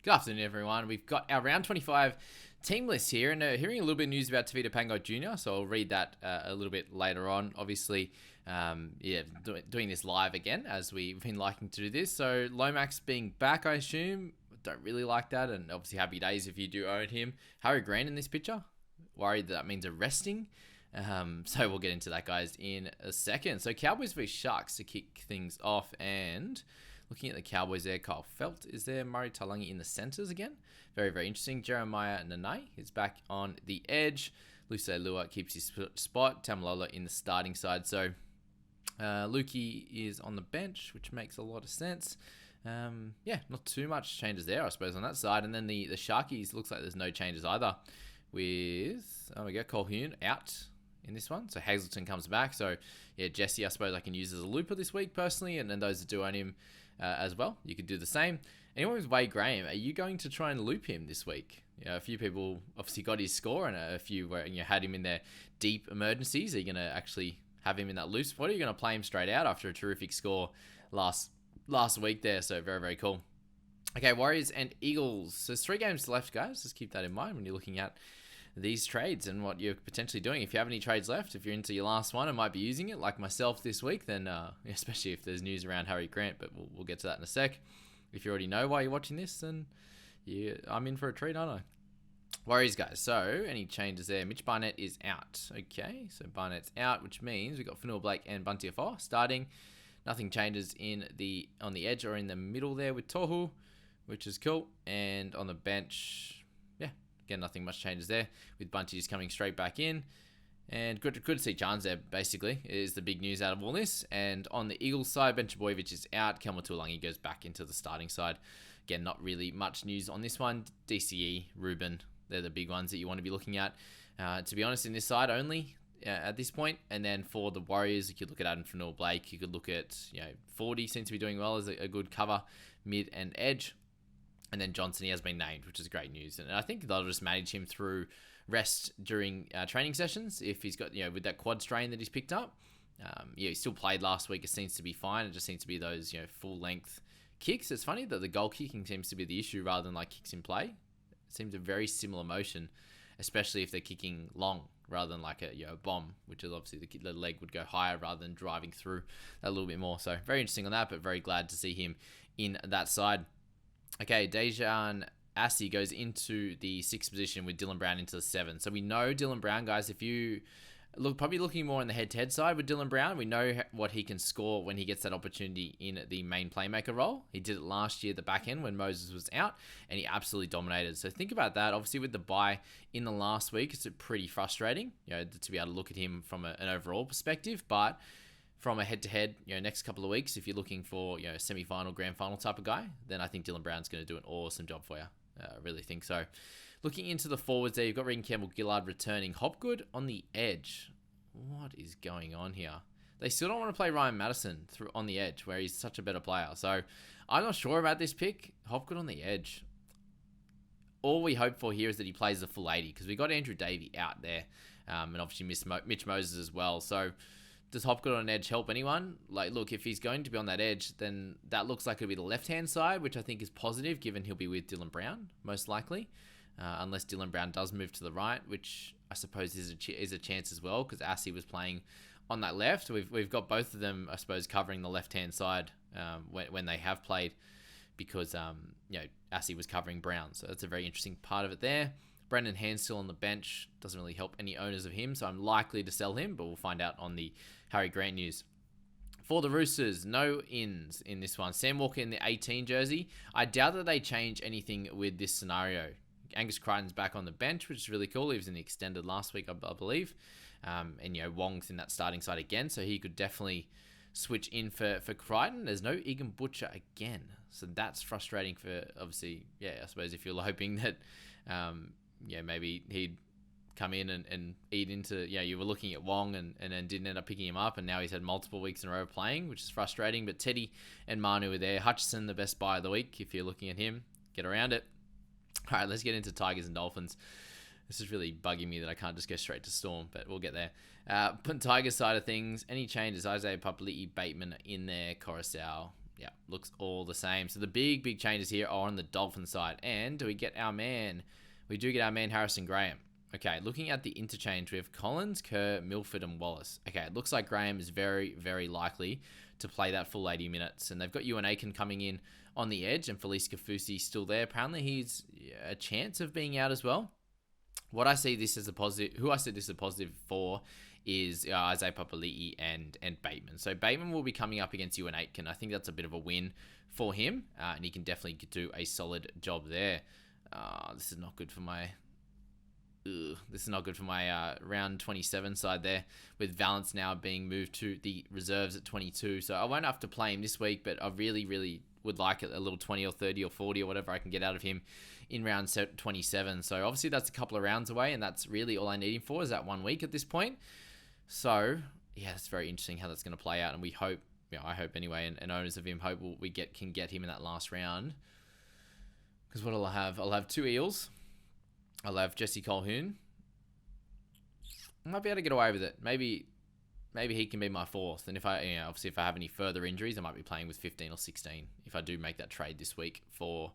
Good afternoon, everyone. We've got our round 25 team list here, and hearing a little bit of news about Tavita Pango Jr., so I'll read that a little bit later on. Obviously, doing this live again, as we've been liking to do this. So, Lomax being back, I assume. Don't really like that, and obviously happy days if you do own him. Harry Grant in this picture. Worried that means a resting. So we'll get into that, guys, in a second. So Cowboys v Sharks to kick things off, and looking at the Cowboys there, Kyle Felt is there. Murray Talangi in the centres again. Very, very interesting. Jeremiah Nanae is back on the edge. Luce Lua keeps his spot. Tamalola in the starting side. So Lukey is on the bench, which makes a lot of sense. Not too much changes there, I suppose, on that side. And then the Sharkies, looks like there's no changes either. With, Cole Hoon out in this one. So Hazleton comes back. So, yeah, Jesse, I suppose I can use as a looper this week personally. And then those that do own him as well, you could do the same. Anyone with Wade Graham, are you going to try and loop him this week? A few people obviously got his score, and a few where had him in their deep emergencies. Are you going to actually have him in that loop spot? Or are you going to play him straight out after a terrific score last week there? So very, very cool. Okay, Warriors and Eagles. So there's 3 games left, guys. Just keep that in mind when you're looking at these trades and what you're potentially doing. If you have any trades left, if you're into your last one and might be using it, like myself this week, then especially if there's news around Harry Grant, but we'll get to that in a sec. If you already know why you're watching this, then I'm in for a treat, aren't I? Warriors, guys. So any changes there? Mitch Barnett is out. Okay, so Barnett's out, which means we've got Fanua Blake and Bunty Afoa starting. Nothing changes on the edge or in the middle there with Tohu, which is cool. And on the bench, again, nothing much changes there, with Bunty just coming straight back in. And good to see Chance there, basically, is the big news out of all this. And on the Eagles side, Ben Chaboyevich is out. Kelma Tuolangi goes back into the starting side. Again, not really much news on this one. DCE, Ruben, they're the big ones that you want to be looking at. To be honest, in this side only at this point. And then for the Warriors, you could look at Adam Fanua Blake. You could look at, 40 seems to be doing well as a good cover, mid and edge. And then Johnson, he has been named, which is great news. And I think they'll just manage him through rest during training sessions if he's got, with that quad strain that he's picked up. He still played last week. It seems to be fine. It just seems to be those, full-length kicks. It's funny that the goal kicking seems to be the issue rather than like kicks in play. It seems a very similar motion, especially if they're kicking long rather than like a bomb, which is obviously the leg would go higher rather than driving through a little bit more. So very interesting on that, but very glad to see him in that side. Okay, Dejan Assi goes into the 6th position with Dylan Brown into the 7. So we know Dylan Brown, guys, if you probably looking more on the head-to-head side with Dylan Brown, we know what he can score when he gets that opportunity in the main playmaker role. He did it last year at the back end when Moses was out, and he absolutely dominated. So think about that. Obviously, with the bye in the last week, it's pretty frustrating, to be able to look at him from an overall perspective, but from a head-to-head, next couple of weeks, if you're looking for, semi-final, grand final type of guy, then I think Dylan Brown's going to do an awesome job for you. I really think so. Looking into the forwards there, you've got Regan Campbell-Gillard returning. Hopgood on the edge. What is going on here? They still don't want to play Ryan Madison on the edge, where he's such a better player. So I'm not sure about this pick. Hopgood on the edge. All we hope for here is that he plays the full 80, because we got Andrew Davey out there, and obviously Mitch Moses as well. So does Hopgood on edge help anyone? Look, if he's going to be on that edge, then that looks like it'll be the left-hand side, which I think is positive, given he'll be with Dylan Brown, most likely. Unless Dylan Brown does move to the right, which I suppose is a chance as well, because Assi was playing on that left. We've got both of them, I suppose, covering the left-hand side when they have played, because Assi was covering Brown. So that's a very interesting part of it there. Brendan Hand still on the bench. Doesn't really help any owners of him, so I'm likely to sell him, but we'll find out on the Harry Grant news. For the Roosters, no ins in this one. Sam Walker in the 18 jersey. I doubt that they change anything with this scenario. Angus Crichton's back on the bench, which is really cool. He was in the extended last week, I believe. And Wong's in that starting side again, so he could definitely switch in for Crichton. There's no Egan Butcher again, so that's frustrating for, obviously, I suppose if you're hoping that maybe he'd come in and eat into, you were looking at Wong and then didn't end up picking him up, and now he's had multiple weeks in a row playing, which is frustrating. But Teddy and Manu are there. Hutchison, the best buy of the week, if you're looking at him. Get around it. All right, let's get into Tigers and Dolphins. This is really bugging me that I can't just go straight to Storm, but we'll get there. Tigers side of things, any changes? Isaiah Papali'i, Bateman in there, Coruscant. Yeah, looks all the same. So the big changes here are on the Dolphins side. And do we get our man? We do get our man Harrison Graham. Okay, looking at the interchange, we have Collins, Kerr, Milford, and Wallace. Okay, it looks like Graham is very likely to play that full 80 minutes. And they've got Ewan Aiken coming in on the edge, and Felice Kafusi still there. Apparently, he's a chance of being out as well. What I see this as a positive, who I said this is a positive for, is Isaiah Papali'i and Bateman. So Bateman will be coming up against Ewan Aitken. I think that's a bit of a win for him, and he can definitely do a solid job there. This is not good for my. This is not good for my round 27 side there, with Valance now being moved to the reserves at 22. So I won't have to play him this week, but I really would like a little 20 or 30 or 40 or whatever I can get out of him in round 27. So obviously that's a couple of rounds away, and that's really all I need him for is that 1 week at this point. So yeah, it's very interesting how that's going to play out, and we hope, I hope anyway, and owners of him hope we can get him in that last round. Because what I'll have 2 Eels. I'll have Jesse Colquhoun. I might be able to get away with it. Maybe he can be my 4th. And if obviously if I have any further injuries, I might be playing with 15 or 16 if I do make that trade this week for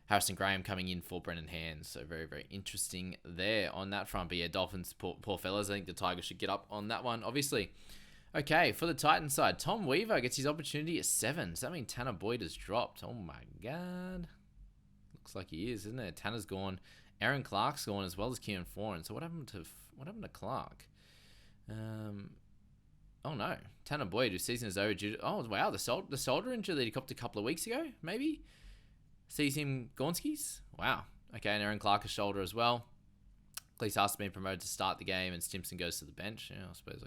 Harrison Graham coming in for Brendan Hands. So very interesting there on that front. But yeah, Dolphins, poor fellas. I think the Tigers should get up on that one, obviously. Okay, for the Titans side, Tom Weaver gets his opportunity at 7. Does that mean Tanner Boyd has dropped? Oh my God. Looks like he is, isn't it? Tanner's gone. Aaron Clark's gone, as well as Kieran Foran. So what happened to Clark? Oh no, Tanner Boyd, whose season is overdue. Oh wow, the shoulder injury that he copped a couple of weeks ago, maybe. Sees him Gornskis. Wow. Okay, and Aaron Clark a shoulder as well. Cleese Haas has been promoted to start the game, and Stimson goes to the bench. Yeah, I suppose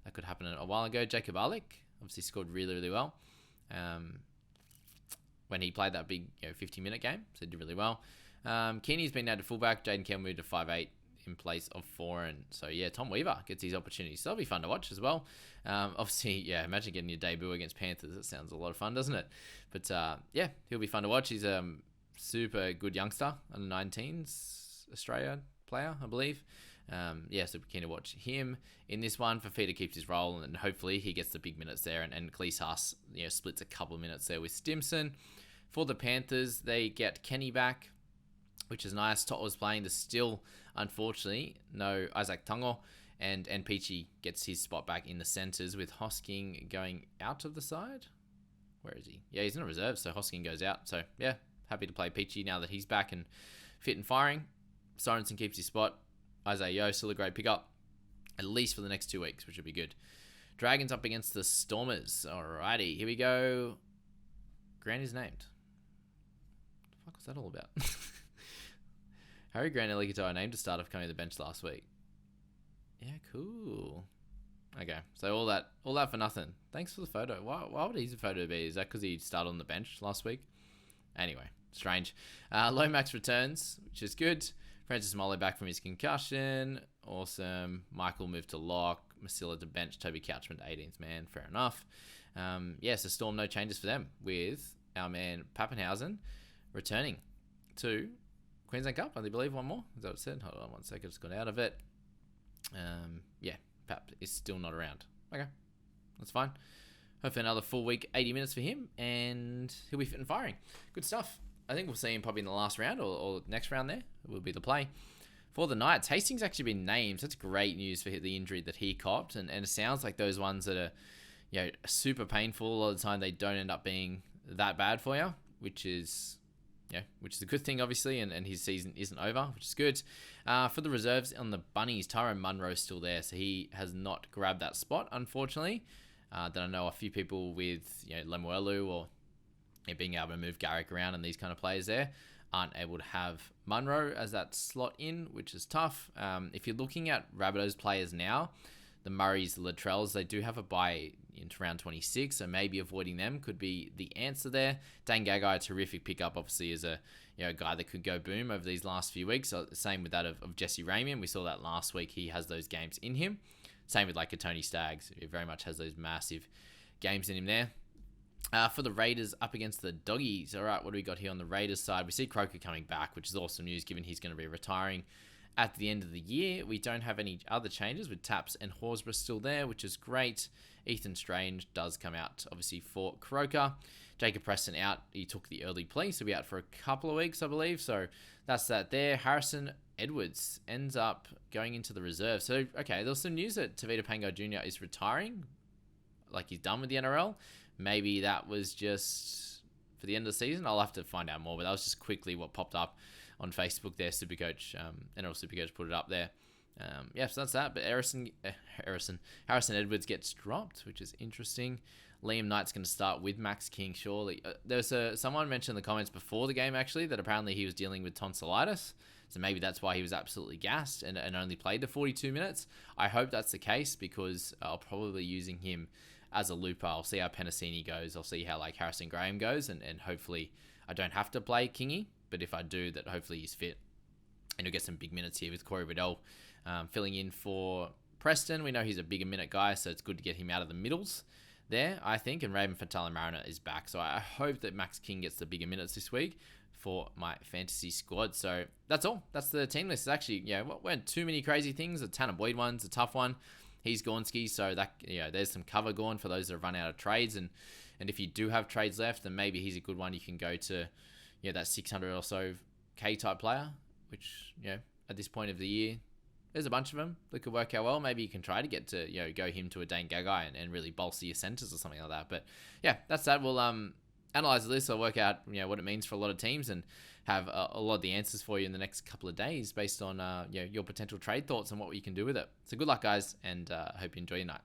that could happen a while ago. Jacob Arlick obviously scored really well. When he played that big 50-minute game, so he did really well. Keeney's been named to fullback. Jaden Campbell moved to 5'8" in place of Foran. So yeah, Tom Weaver gets his opportunity. So that'll be fun to watch as well. Obviously, yeah, imagine getting your debut against Panthers. That sounds a lot of fun, doesn't it? But yeah, he'll be fun to watch. He's a super good youngster, under 19s Australia player, I believe. Yeah, so we're keen to watch him in this one. Fafita keeps his role, and hopefully he gets the big minutes there. And Cleese Haas, splits a couple of minutes there with Stimson. For the Panthers, they get Kenny back, which is nice. Tot was playing. There's still, unfortunately, no Isaac Tungo, and Peachy gets his spot back in the centres with Hosking going out of the side. Where is he? Yeah, he's in a reserve, so Hosking goes out. So yeah, happy to play Peachy now that he's back and fit and firing. Sorensen keeps his spot. Isaiah Yeo, still a great pickup, at least for the next 2 weeks, which will be good. Dragons up against the Stormers. Alrighty, here we go. Grant is named. What the fuck was that all about? Harry Grant Elikatoa named to start off coming to the bench last week. Yeah, cool. Okay, so all that for nothing. Thanks for the photo. Why would his photo be? Is that because he started on the bench last week? Anyway, strange. Lomax returns, which is good. Francis Molly back from his concussion. Awesome. Michael moved to lock. Masilla to bench. Toby Couchman to 18th man. Fair enough. So Storm, no changes for them, with our man Pappenhausen returning to Queensland Cup. I believe one more. Is that what it said? Hold on 1 second. Just got out of it. Pap is still not around. Okay. That's fine. Hopefully another full week, 80 minutes for him, and he'll be fit and firing. Good stuff. I think we'll see him probably in the last round or next round there. Will be the play. For the Knights, Hastings actually been named. So that's great news for the injury that he copped. And it sounds like those ones that are super painful, a lot of the time they don't end up being that bad for you, which is a good thing, obviously, and his season isn't over, which is good. For the reserves on the Bunnies, Tyrone Munro's still there, so he has not grabbed that spot, unfortunately. Then I know a few people with Lemuelu or being able to move Garrick around and these kind of players there aren't able to have Munro as that slot in, which is tough. If you're looking at Rabbitohs players now, the Murrays, the Latrells, they do have a bye into round 26, so maybe avoiding them could be the answer there. Dane Gagai, a terrific pickup, obviously, as a guy that could go boom over these last few weeks. So same with that of Jesse Ramian. We saw that last week. He has those games in him. Same with a Tony Staggs. He very much has those massive games in him there. For the Raiders up against the Doggies. All right, what do we got here on the Raiders side? We see Croker coming back, which is awesome news given he's going to be retiring at the end of the year. We don't have any other changes with Taps and Horsburgh still there, which is great. Ethan Strange does come out, obviously, for Croker. Jacob Preston out. He took the early plea, so he'll be out for a couple of weeks, I believe. So that's that there. Harrison Edwards ends up going into the reserve. So, okay, there's some news that Tevita Pango Jr. is retiring. Like, he's done with the NRL. Maybe that was just for the end of the season. I'll have to find out more, but that was just quickly what popped up on Facebook there. Supercoach, NRL Supercoach put it up there. So that's that. But Harrison Edwards gets dropped, which is interesting. Liam Knight's going to start with Max King, surely. There was someone mentioned in the comments before the game, actually, that apparently he was dealing with tonsillitis. So maybe that's why he was absolutely gassed and only played the 42 minutes. I hope that's the case, because I'll probably be using him as a looper. I'll see how Penasini goes. I'll see how Harrison Graham goes. And hopefully I don't have to play Kingy. But if I do, that hopefully he's fit. And he'll get some big minutes here with Corey Riddell filling in for Preston. We know he's a bigger minute guy, so it's good to get him out of the middles there, I think. And Raven Fatala-Mariner is back. So I hope that Max King gets the bigger minutes this week for my fantasy squad. So that's all. That's the team list. It's actually, weren't too many crazy things. The Tanner Boyd one's a tough one. He's Gornsky, so that there's some cover gone for those that have run out of trades. And if you do have trades left, then maybe he's a good one. You can go to that 600 or so K type player, which at this point of the year, there's a bunch of them that could work out well. Maybe you can try to get to go him to a Dane Gagai and really bolster your centers or something like that. But that's that. We'll analyze this. I'll work out what it means for a lot of teams and have a lot of the answers for you in the next couple of days based on your potential trade thoughts and what you can do with it. So good luck, guys, and I hope you enjoy your night.